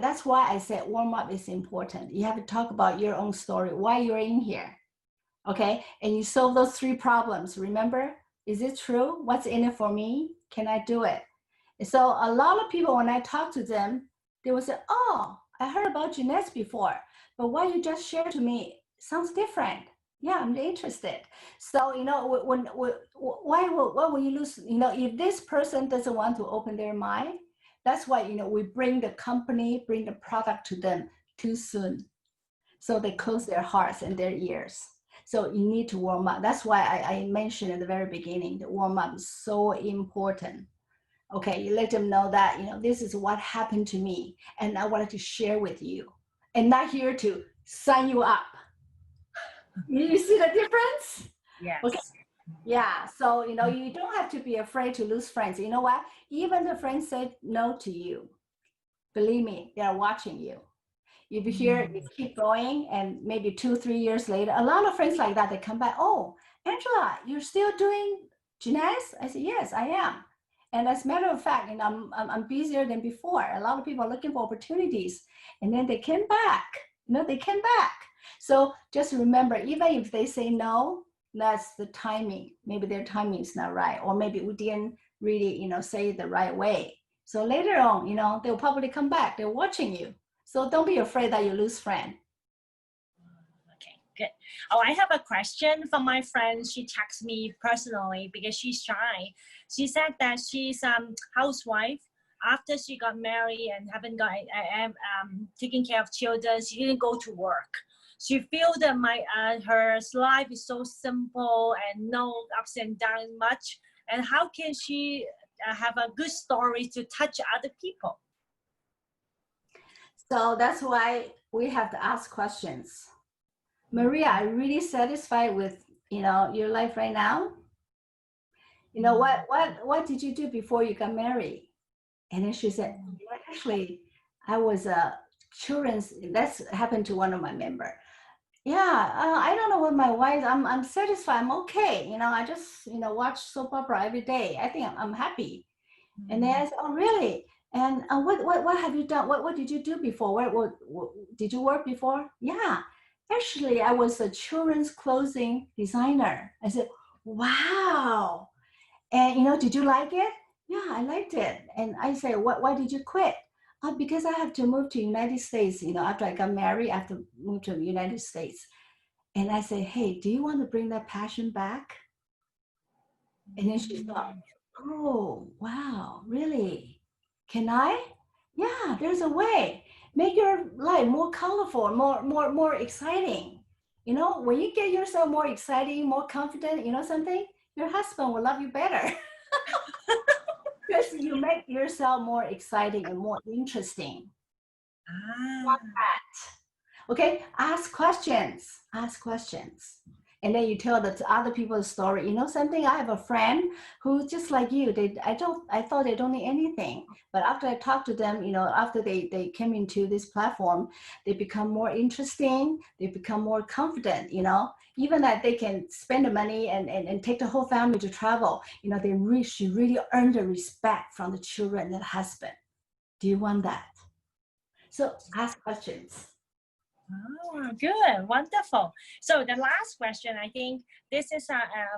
I said warm up is important. You have to talk about your own story, why you're in here. Okay, and you solve those 3 problems. Remember, is it true? What's in it for me? Can I do it? So a lot of people, when I talk to them, they will say, oh, I heard about Jeanette's before, but what you just shared to me sounds different. Yeah, I'm interested. So, why will you lose? If this person doesn't want to open their mind, that's why, we bring the company, bring the product to them too soon. So they close their hearts and their ears. So you need to warm up. That's why I mentioned at the very beginning, the warm up is so important. Okay, you let them know that, this is what happened to me and I wanted to share with you and not here to sign you up. You see the difference? Yes. Okay. Yeah, so, you don't have to be afraid to lose friends. You know what? Even the friends say no to you. Believe me, they are watching you. If you hear, you keep going, and maybe 2-3 years later, a lot of friends like that, they come back, oh, Angela, you're still doing Jeunesse? I said, yes, I am. And as a matter of fact, I'm busier than before. A lot of people are looking for opportunities, and then they came back. They came back. So just remember, even if they say no, that's the timing. Maybe their timing is not right, or maybe we didn't really, say it the right way. So later on, they'll probably come back. They're watching you. So don't be afraid that you lose friend. Okay, good. Oh, I have a question from my friend. She texted me personally because she's shy. She said that she's housewife. After she got married and taking care of children, she didn't go to work. She feels that her life is so simple and no ups and downs much. And how can she have a good story to touch other people? So that's why we have to ask questions. Maria, are you really satisfied with, your life right now? What did you do before you got married? And then she said, actually, I was a children's, that's happened to one of my members. Yeah, I don't know what my wife, I'm satisfied, I'm okay. I just, watch soap opera every day. I think I'm happy. And then I said, oh, really? And what have you done? What did you do before? What did you work before? Yeah, actually, I was a children's clothing designer. I said, wow. And did you like it? Yeah, I liked it. And I said, why did you quit? Because I have to move to United States. After I got married, I have to move to the United States. And I said, hey, do you want to bring that passion back? And then she thought, oh, wow, really? Can I? Yeah, there's a way. Make your life more colorful, more exciting. When you get yourself more exciting, more confident, something, your husband will love you better. Because you make yourself more exciting and more interesting. Okay, ask questions. And then you tell the other people's story. Something, I have a friend who's just like you. I thought they don't need anything. But after I talked to them, after they came into this platform, they become more interesting. They become more confident, even that they can spend the money and take the whole family to travel. She really earned the respect from the children and the husband. Do you want that? So ask questions. Oh, good, wonderful. So the last question, I think this is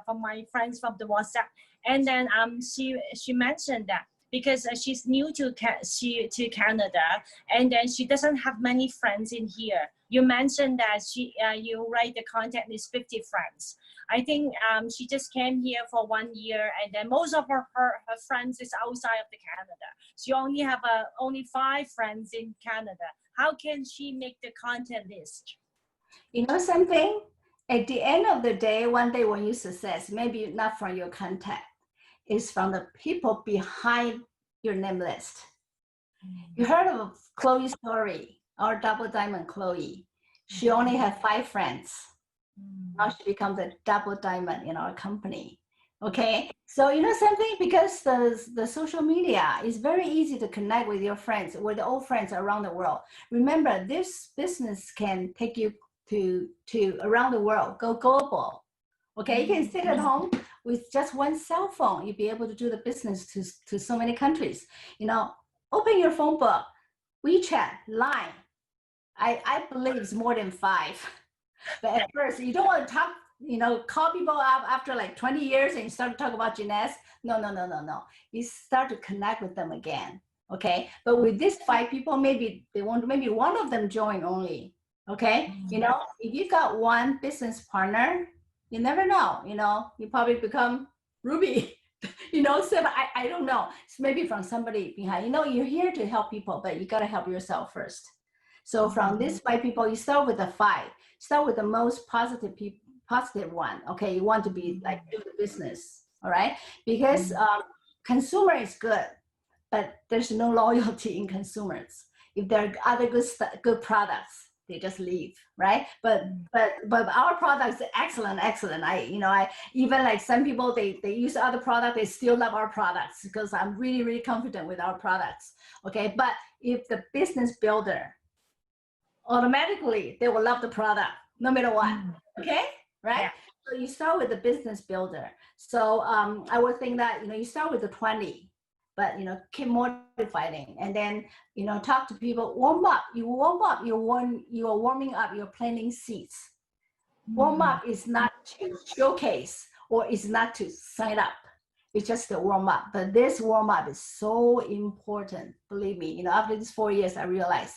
from my friends from the WhatsApp, and then she mentioned that because she's new to Canada, and then she doesn't have many friends in here. You mentioned that you write the content is 50 friends. I think she just came here for 1 year, and then most of her friends is outside of the Canada. She only have only 5 friends in Canada. How can she make the content list? Something? At the end of the day, one day when you success, maybe not from your contact, it's from the people behind your name list. You heard of Chloe's story, our double diamond Chloe. She only had 5 friends. Now she becomes a double diamond in our company. Okay, so you know something, because the social media is very easy to connect with your friends, with the old friends around the world. Remember, this business can take you to around the world, go global. Okay, you can sit at home with just one cell phone. You'll be able to do the business to so many countries. You know, open your phone book, WeChat, Line. I believe it's more than 5. But at first, you don't want to talk, you know, call people up after like 20 years and you start to talk about genetics. No, no, no, no, no. You start to connect with them again. Okay. But with these 5 people, maybe they want, maybe one of them join only. Okay. You know, if you got one business partner, you never know, you know, you probably become Ruby. You know, so I don't know. It's maybe from somebody behind. You know, you're here to help people, but you got to help yourself first. So from these 5 people, you start with the 5. Start with the most positive one. Okay, you want to be like do the business, all right? Because consumer is good, but there's no loyalty in consumers. If there are other good products, they just leave, right? But our products are excellent. I even like some people they use other products, they still love our products because I'm really confident with our products. Okay, but if the business builder, automatically they will love the product no matter what. Okay, right? Yeah. So you start with the business builder. So I would think that, you know, you start with the 20, but, you know, keep modifying, and then, you know, talk to people, warm up, you are warming up, you're planting seeds. Warm up is not to showcase, or is not to sign up. It's just a warm up. But this warm up is so important. Believe me, you know, after these 4 years, I realized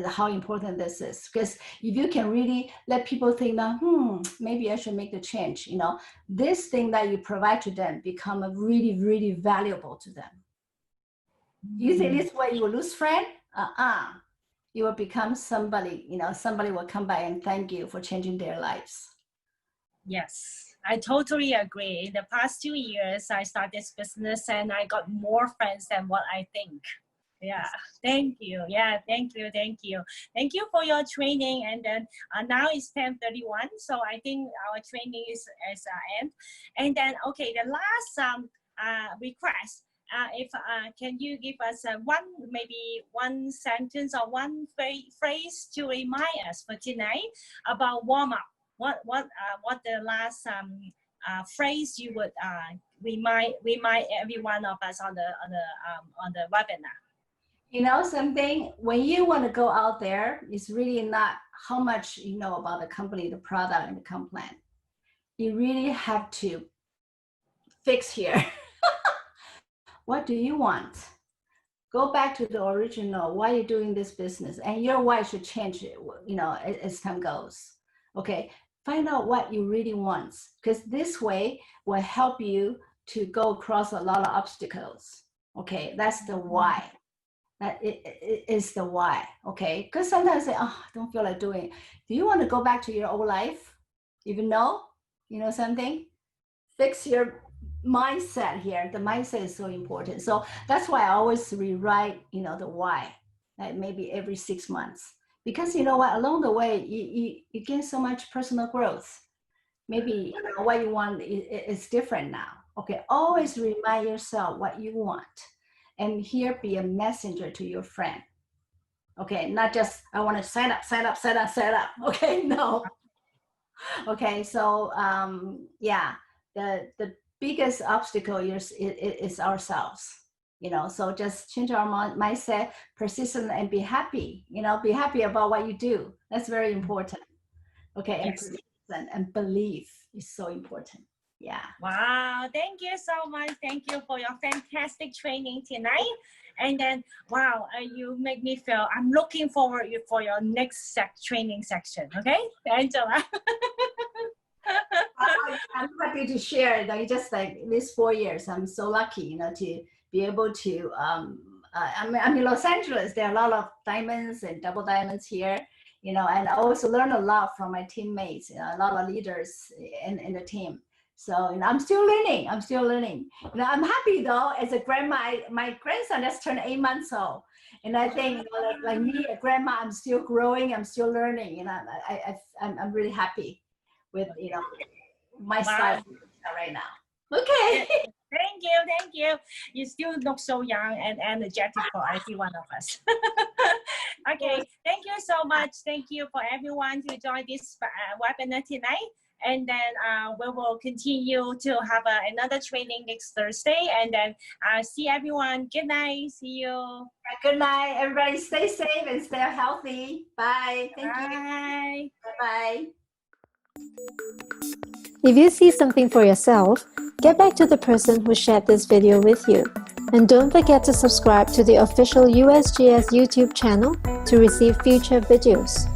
how important this is. Because if you can really let people think that, maybe I should make the change, you know, this thing that you provide to them become a really valuable to them. You think this way you will lose friend? You will become somebody, you know, somebody will come by and thank you for changing their lives. Yes, I totally agree. In the past 2 years, I started this business and I got more friends than what I think. Yeah, thank you. Yeah, thank you. Thank you for your training. And then now it's 10:31, so I think our training is end. And then, okay, the last request. If can you give us maybe one sentence or one phrase to remind us for tonight about warm up? What the last phrase you would remind every one of us on the webinar? You know something, when you want to go out there, it's really not how much you know about the company, the product, and the comp plan. You really have to fix here. What do you want? Go back to the original, why you're doing this business, and your why should change, you know, as time goes. Okay, find out what you really want, because this way will help you to go across a lot of obstacles. Okay, that's the why. That it is the why. Okay, because sometimes I say, oh, I don't feel like doing it. Do you want to go back to your old life? Even though, you know something, fix your mindset here. The mindset is so important. So that's why I always rewrite, you know, the why, like maybe every 6 months, because you know what, along the way you gain so much personal growth. Maybe, you know, what you want is different now. Okay, always remind yourself what you want, and here be a messenger to your friend. Okay, not just I want to sign up. Okay, no. Okay, so yeah, the biggest obstacle is ourselves, you know. So just change our mindset, persistent, and be happy. You know, be happy about what you do. That's very important. Okay, and yes. persistent and belief is so important. Yeah. Wow, thank you so much. Thank you for your fantastic training tonight. And then, wow, you make me feel, I'm looking forward for your next training section. Okay, Angela. I'm happy to share that just like these 4 years, I'm so lucky, you know, to be able to, I'm in Los Angeles, there are a lot of diamonds and double diamonds here. and I also learn a lot from my teammates, a lot of leaders in the team. So, I'm still learning. I'm happy though, as a grandma, my grandson just turned 8 months old. And I think, like me, a grandma, I'm still growing, I'm still learning. I'm really happy with, my style right now. Okay. Thank you. You still look so young and energetic for every one of us. Okay, thank you so much. Thank you for everyone to join this webinar tonight. And then we will continue to have another training next Thursday. And then see everyone. Good night. See you. Good night, everybody. Stay safe and stay healthy. Bye. Thank you. Bye. Bye-bye. If you see something for yourself, get back to the person who shared this video with you. And don't forget to subscribe to the official USGS YouTube channel to receive future videos.